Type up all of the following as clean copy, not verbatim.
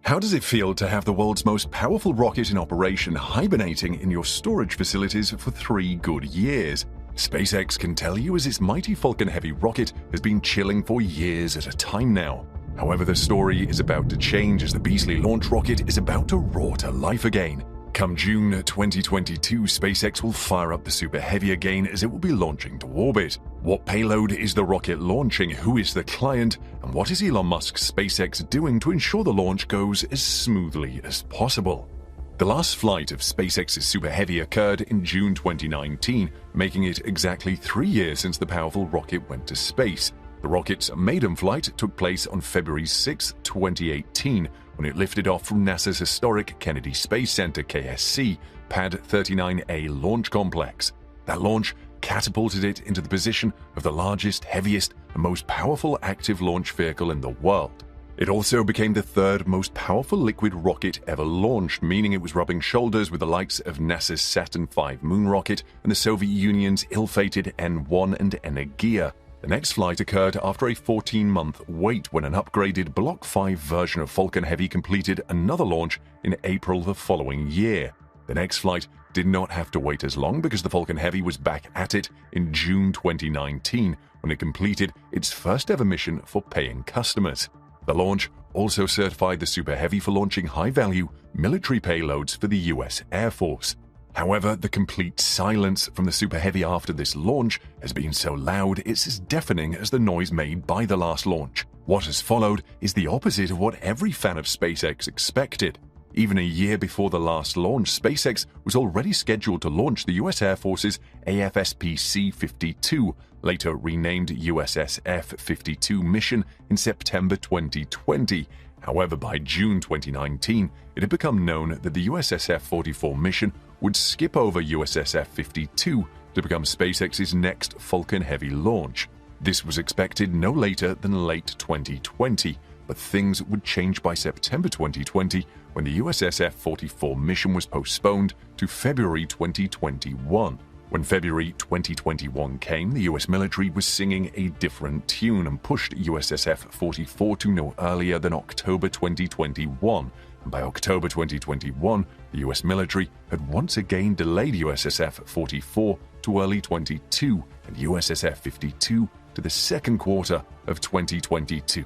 How does it feel to have the world's most powerful rocket in operation hibernating in your storage facilities for 3 good years? SpaceX can tell you, as its mighty Falcon Heavy rocket has been chilling for years at a time now. However, the story is about to change as the beastly launch rocket is about to roar to life again. Come June 2022, SpaceX will fire up the Super Heavy again as it will be launching to orbit. What payload is the rocket launching? Who is the client? And what is Elon Musk's SpaceX doing to ensure the launch goes as smoothly as possible? The last flight of SpaceX's Super Heavy occurred in June 2019, making it exactly 3 years since the powerful rocket went to space. The rocket's maiden flight took place on February 6, 2018, when it lifted off from NASA's historic Kennedy Space Center KSC Pad 39A launch complex. That launch catapulted it into the position of the largest, heaviest, and most powerful active launch vehicle in the world. It also became the third most powerful liquid rocket ever launched, meaning it was rubbing shoulders with the likes of NASA's Saturn V moon rocket and the Soviet Union's ill-fated N-1 and Energia. The next flight occurred after a 14-month wait when an upgraded Block 5 version of Falcon Heavy completed another launch in April the following year. The next flight did not have to wait as long because the Falcon Heavy was back at it in June 2019 when it completed its first ever mission for paying customers. The launch also certified the Super Heavy for launching high-value military payloads for the US Air Force. However, the complete silence from the Super Heavy after this launch has been so loud it's as deafening as the noise made by the last launch. What has followed is the opposite of what every fan of SpaceX expected. Even a year before the last launch, SpaceX was already scheduled to launch the US Air Force's AFSP-C-52, later renamed USS F-52 mission in September 2020. However, by June 2019, it had become known that the USS F-44 mission would skip over USS F-52 to become SpaceX's next Falcon Heavy launch. This was expected no later than late 2020, but things would change by September 2020 when the USS F-44 mission was postponed to February 2021. When February 2021 came, the US military was singing a different tune and pushed USS F-44 to no earlier than October 2021. And by October 2021, the US military had once again delayed USS F-44 to early 22 and USS F-52 to the second quarter of 2022.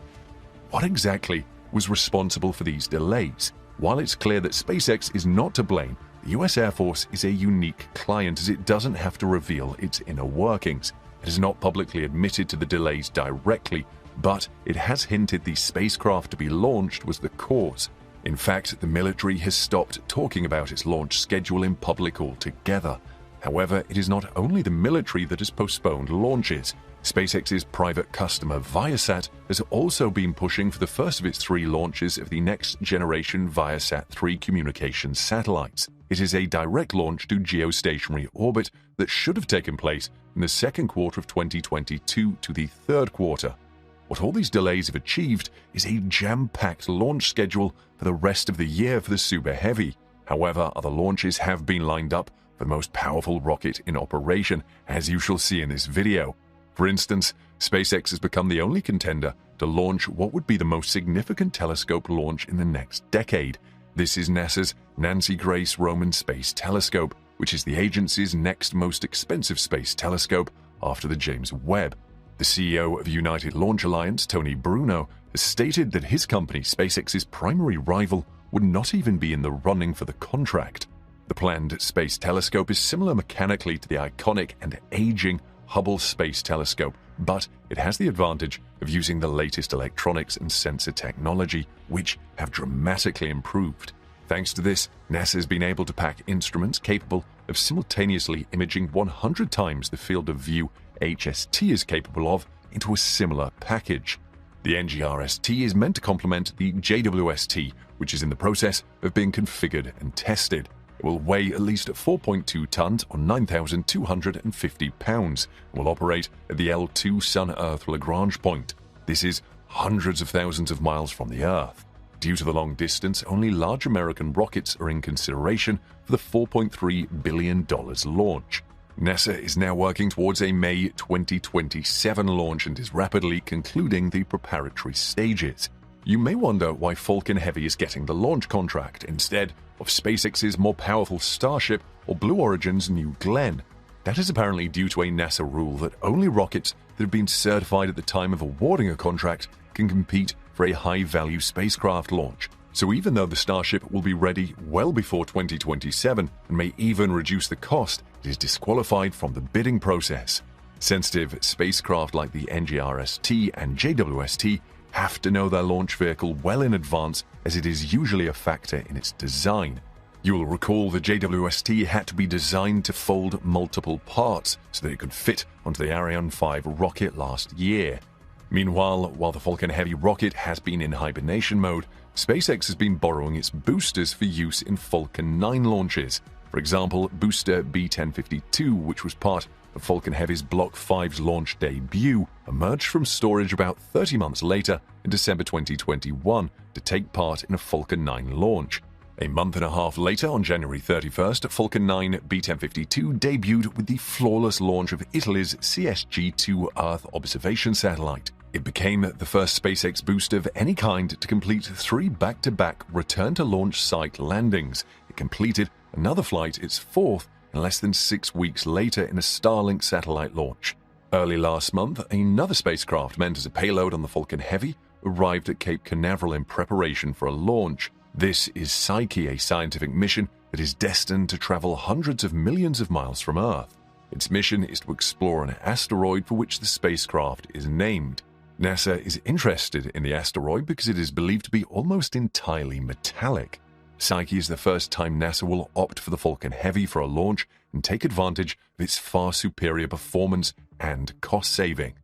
What exactly was responsible for these delays? While it's clear that SpaceX is not to blame, the US Air Force is a unique client as it doesn't have to reveal its inner workings. It has not publicly admitted to the delays directly, but it has hinted the spacecraft to be launched was the cause. In fact, the military has stopped talking about its launch schedule in public altogether. However, it is not only the military that has postponed launches. SpaceX's private customer Viasat has also been pushing for the first of its 3 launches of the next-generation Viasat-3 communications satellites. It is a direct launch to geostationary orbit that should have taken place in the second quarter of 2022 to the third quarter. What all these delays have achieved is a jam-packed launch schedule for the rest of the year for the Super Heavy. However, other launches have been lined up for the most powerful rocket in operation, as you shall see in this video. For instance, SpaceX has become the only contender to launch what would be the most significant telescope launch in the next decade. This is NASA's Nancy Grace Roman Space Telescope, which is the agency's next most expensive space telescope after the James Webb. The CEO of United Launch Alliance, Tony Bruno, has stated that his company, SpaceX's primary rival, would not even be in the running for the contract. The planned space telescope is similar mechanically to the iconic and aging Hubble Space Telescope, but it has the advantage of using the latest electronics and sensor technology, which have dramatically improved. Thanks to this, NASA has been able to pack instruments capable of simultaneously imaging 100 times the field of view HST is capable of into a similar package. The NGRST is meant to complement the JWST, which is in the process of being configured and tested. It will weigh at least 4.2 tons or 9,250 pounds and will operate at the L2 Sun-Earth Lagrange point. This is hundreds of thousands of miles from the Earth. Due to the long distance, only large American rockets are in consideration for the $4.3 billion launch. NASA is now working towards a May 2027 launch and is rapidly concluding the preparatory stages. You may wonder why Falcon Heavy is getting the launch contract instead of SpaceX's more powerful Starship or Blue Origin's New Glenn. That is apparently due to a NASA rule that only rockets that have been certified at the time of awarding a contract can compete for a high-value spacecraft launch. So even though the Starship will be ready well before 2027 and may even reduce the cost, it is disqualified from the bidding process. Sensitive spacecraft like the NGRST and JWST have to know their launch vehicle well in advance, as it is usually a factor in its design. You will recall the JWST had to be designed to fold multiple parts so that it could fit onto the Ariane 5 rocket last year. Meanwhile, while the Falcon Heavy rocket has been in hibernation mode, SpaceX has been borrowing its boosters for use in Falcon 9 launches. For example, booster B1052, which was part of Falcon Heavy's Block 5's launch debut, emerged from storage about 30 months later in December 2021 to take part in a Falcon 9 launch. A month and a half later, on January 31st, Falcon 9 B1052 debuted with the flawless launch of Italy's CSG-2 Earth observation satellite. It became the first SpaceX booster of any kind to complete 3 back-to-back return-to-launch site landings. It completed another flight, its 4th, and less than 6 weeks later in a Starlink satellite launch. Early last month, another spacecraft meant as a payload on the Falcon Heavy arrived at Cape Canaveral in preparation for a launch. This is Psyche, a scientific mission that is destined to travel hundreds of millions of miles from Earth. Its mission is to explore an asteroid for which the spacecraft is named. NASA is interested in the asteroid because it is believed to be almost entirely metallic. Psyche is the first time NASA will opt for the Falcon Heavy for a launch and take advantage of its far superior performance and cost saving.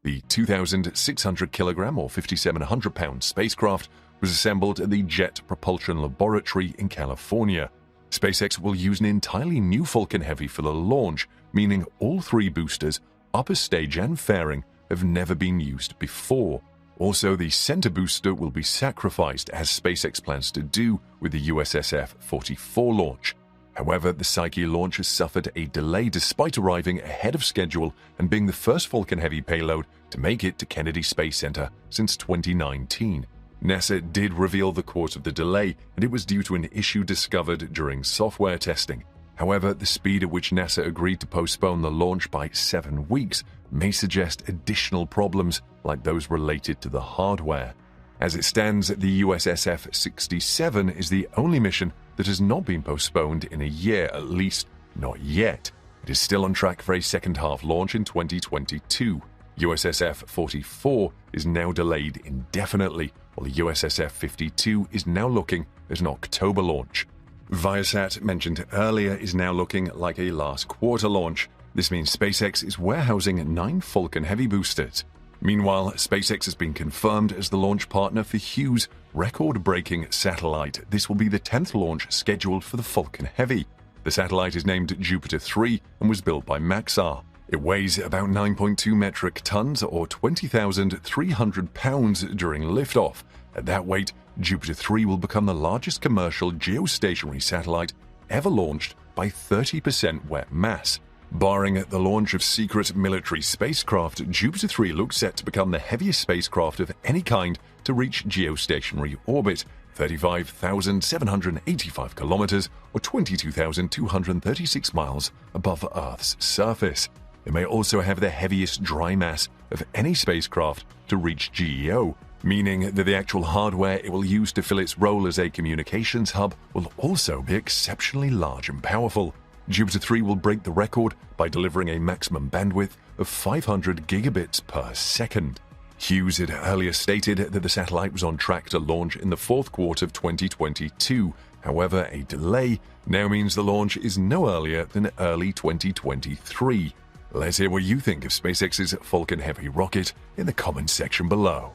The 2,600 kilogram or 5,700 pound spacecraft was assembled at the Jet Propulsion Laboratory in California. SpaceX will use an entirely new Falcon Heavy for the launch, meaning all 3 boosters, upper stage and fairing, have never been used before. Also, the center booster will be sacrificed, as SpaceX plans to do with the USSF-44 launch. However, the Psyche launch has suffered a delay despite arriving ahead of schedule and being the first Falcon Heavy payload to make it to Kennedy Space Center since 2019. NASA did reveal the cause of the delay, and it was due to an issue discovered during software testing. However, the speed at which NASA agreed to postpone the launch by 7 weeks may suggest additional problems like those related to the hardware. As it stands, the USSF-67 is the only mission that has not been postponed in a year, at least not yet. It is still on track for a second-half launch in 2022. USSF-44 is now delayed indefinitely, while the USSF-52 is now looking at an October launch. Viasat, mentioned earlier, is now looking like a last quarter launch. This means SpaceX is warehousing 9 Falcon Heavy boosters. Meanwhile, SpaceX has been confirmed as the launch partner for Hugh's record-breaking satellite. This will be the 10th launch scheduled for the Falcon Heavy. The satellite is named Jupiter 3 and was built by Maxar. It weighs about 9.2 metric tons or 20,300 pounds during liftoff. At that weight, Jupiter 3 will become the largest commercial geostationary satellite ever launched by 30% wet mass. Barring the launch of secret military spacecraft, Jupiter 3 looks set to become the heaviest spacecraft of any kind to reach geostationary orbit, 35,785 kilometers or 22,236 miles above Earth's surface. It may also have the heaviest dry mass of any spacecraft to reach GEO, meaning that the actual hardware it will use to fill its role as a communications hub will also be exceptionally large and powerful. Jupiter 3 will break the record by delivering a maximum bandwidth of 500 gigabits per second. Hughes had earlier stated that the satellite was on track to launch in the 4th quarter of 2022. However, a delay now means the launch is no earlier than early 2023. Let's hear what you think of SpaceX's Falcon Heavy rocket in the comments section below.